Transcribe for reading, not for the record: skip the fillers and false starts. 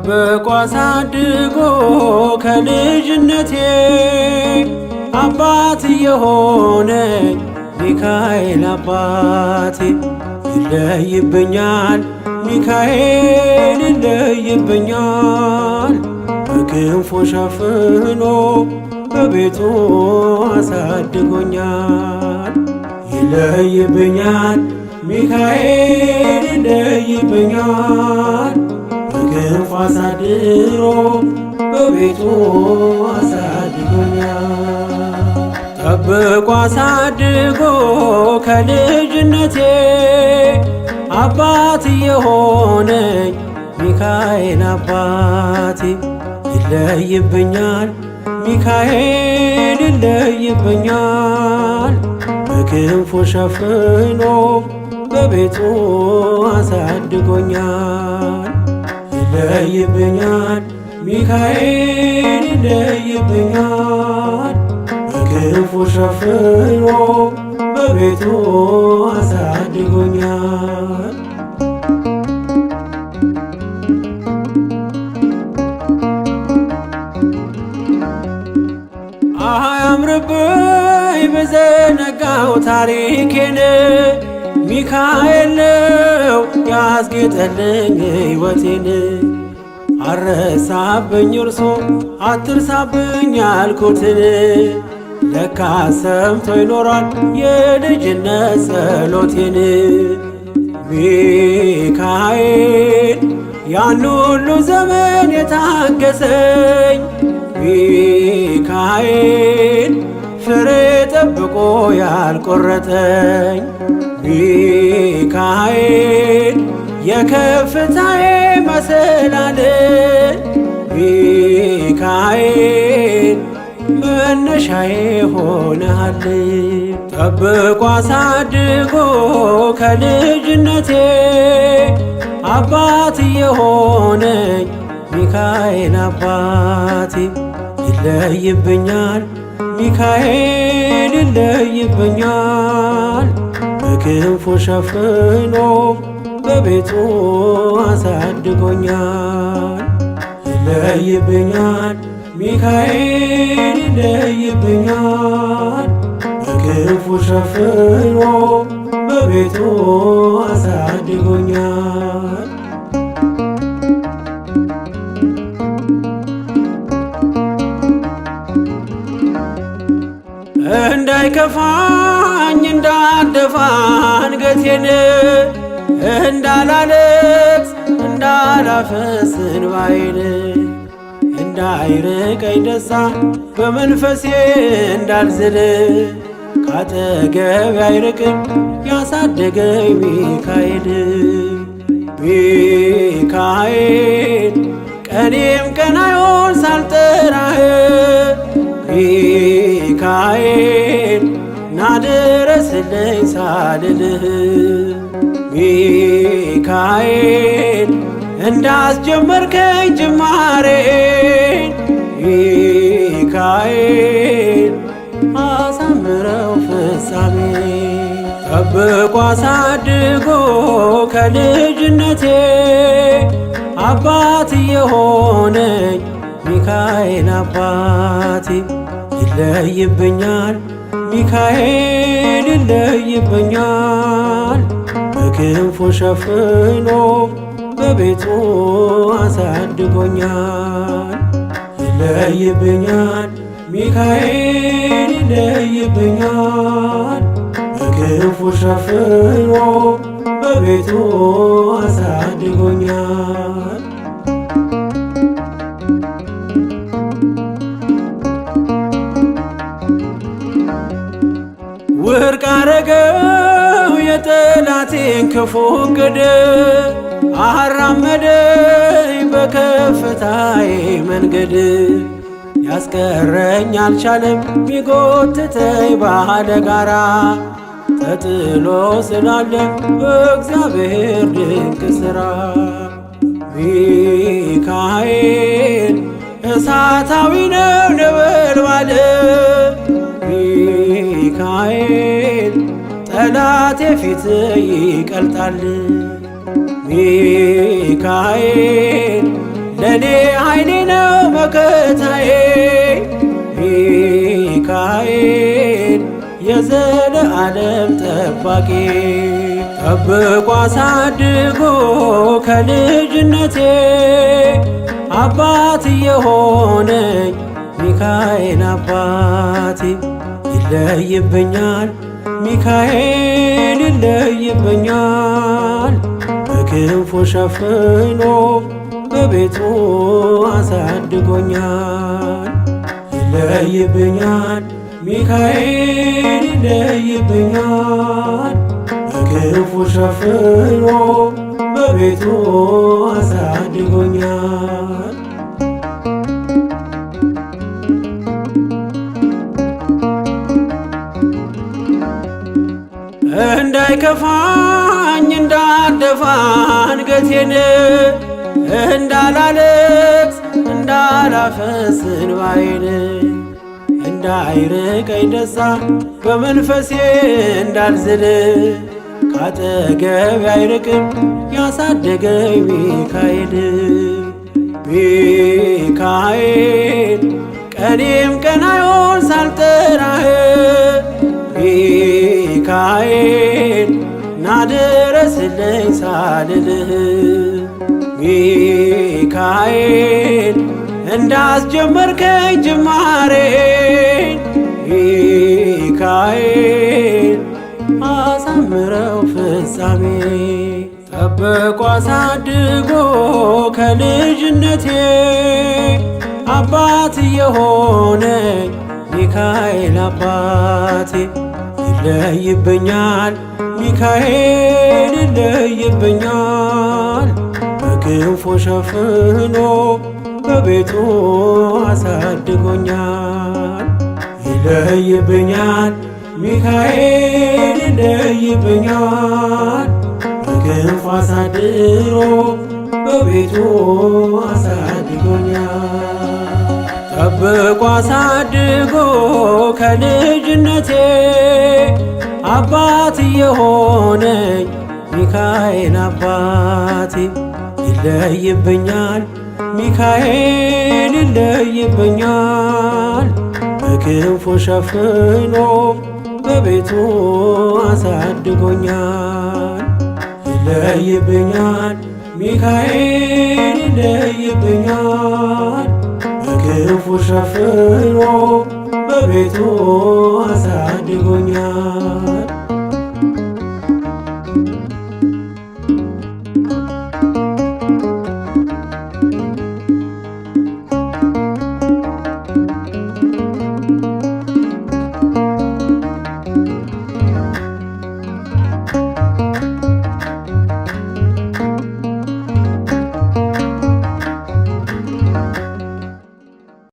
ጠብቆ አሳድጎ ከልጅነቴ አባት የሆነኝ ሚካኤል አባቴ ይለይብኛል ሚካኤል ይለይብኛል በክንፉ ሸፍኖ በቤቱ አሳድጎኛል። ይለይብኛል ሚካኤል ይለይብኛል በክንፉ አሳድሮ በቤቱ አሳድጎኛል። ጠብቆ አሳድጎ ከልጅነቴ አባት የሆነኝ ሚካኤል አባቴ ይለይብኛል ሚካኤል ይለይብኛል በክንፉ ሸፍኖ በቤቱ አሳድጎኛል። ይለይብኛል ሚካኤል ይለይብኛል በክንፉ ሸፍኖ በቤቱ አሳድጎኛል። አያምርብኝ በዘነጋው ታሪኬን ሚካኤል ነው ያስጌጠልኝ ሕይወቴን። አረሳብኝ እርሶ አትርሳብኝ ያልኩትን ለካ ሰምቶ ይኖራል የልጅነት ጸሎቴን። ሚካኤል ያን ሁሉ ዘመን የታገሰኝ ሚካኤል ፍሬ ጠብቆ ያልቆረጠኝ ሚካኤል የከፍታዬ መሰላል ሚካኤል መነሻዬ ሆነሃል። ጠብቆ አሳድጎ ከልጅነቴ አባት የሆነኝ ሚካኤል አባቴ ይለይብኛል ሚካኤል ይለይብኛል በክንፉ ሸፍኖ በቤቱ አሳድጎኛል። ይለይብኛል ሚካኤል ይለይብኛል በክንፉ ሸፍኖ በቤቱ አሳድጎኛል። እንዳይከፋኝ እንዳልደፋ አንገቴን እንዳላለቅስ እንዳላፈስ እንባዬን እንዳይርቀኝ ደስታ በመንፈሴ እንዳልዝል ካጠገቤ አይርቅም ያሳደገኝ ሚካኤል። ሚካኤል ቀኔም ቀን አይሆን ሳልጠራህ ሚካኤል ናድረስልኝ ሳልልህ ሚካኤል እንዳስጀመርከኝ ጅማሬን ሚካኤል አሳምረው ፍጻሜ። ጠብቆ አሳድጎ ከልጅነቴ አባት የሆነኝ ሚካኤል አባቴ ይለይብኛል ሚካኤል ይለይብኛል በክንፉ ሸፍኖ በቤቱ አሳድጎኛል። ይለይብኛል ሚካኤል ይለይብኛል በክንፉ ሸፍኖ በቤቱ አሳድጎኛል። ውድቅ አረገው የጠላቴን ክፉ ዕቅድ አራመደኝ በከፍታዬ መንገድ። ያስቀረኝ አልቻለም ቢጎትተኝ ባለ ጋራ ተጥሎ ስላለ በእግዚአብሔር ድንቅ ሥራ። ሚካኤል እሳታዊ ነው ነበልባል ሚካኤል ጠላቴ ፊት ይቀልጣል። ሚካኤል ለኔ ኃይሌ ነው መከታዬ። ሚካኤል የዘለዓለም ጠባቂ ጠብቆ አሳድጎ ከልጅነቴ አባት የሆነኝ ሚካኤል አባቴ ይለይብኛል ሚካኤል ይለይብኛል በክንፉ ሸፍኖ በቤቱ አሳድጎኛል። ይለይብኛል ሚካኤል ይለይብኛል በክንፉ ሸፍኖ በቤቱ አሳድጎኛል። እንዳይከፋኝ እንዳልደፋ አንገቴን እንዳላለቅስ እንዳላፈስ እንባዬን እንዳይርቀኝ ደስታ በመንፈሴ እንዳልዝል ካጠገቤ አይርቅም ያሳደገኝ ሚካኤል። ሚካኤል ቀኔም ቀን አይሆን ሳልጠራህ ሚካኤል ናድረስልኝ ሳልልህ ሚካኤል እንዳስጀመርከኝ ጅማሬን ሚካኤል አሳምረው ፍጻሜ ጠብቆ አሳድጎ ከልጅነቴ አባት የሆነኝ ሚካኤል አባቴ ይለይብኛል ሚካኤል ይለይብኛል በክንፉ ሸፍኖ በቤቱ አሳድጎኛል። ይለይብኛል ሚካኤል ይለይብኛል በክንፉ አሳድሮ በቤቱ አሳድጎኛል። ጠብቆ አሳድጎ ከልጅነቴ አባት የሆነኝ ሚካኤል አባቴ ይለይብኛል ሚካኤል ይለይብኛል በክንፉ ሸፍኖ በቤቱ አሳድጎኛል። ይለይብኛል ሚካኤል ይለይብኛል በክንፉ ሸፍኖ በቤቱ አሳድጎኛል።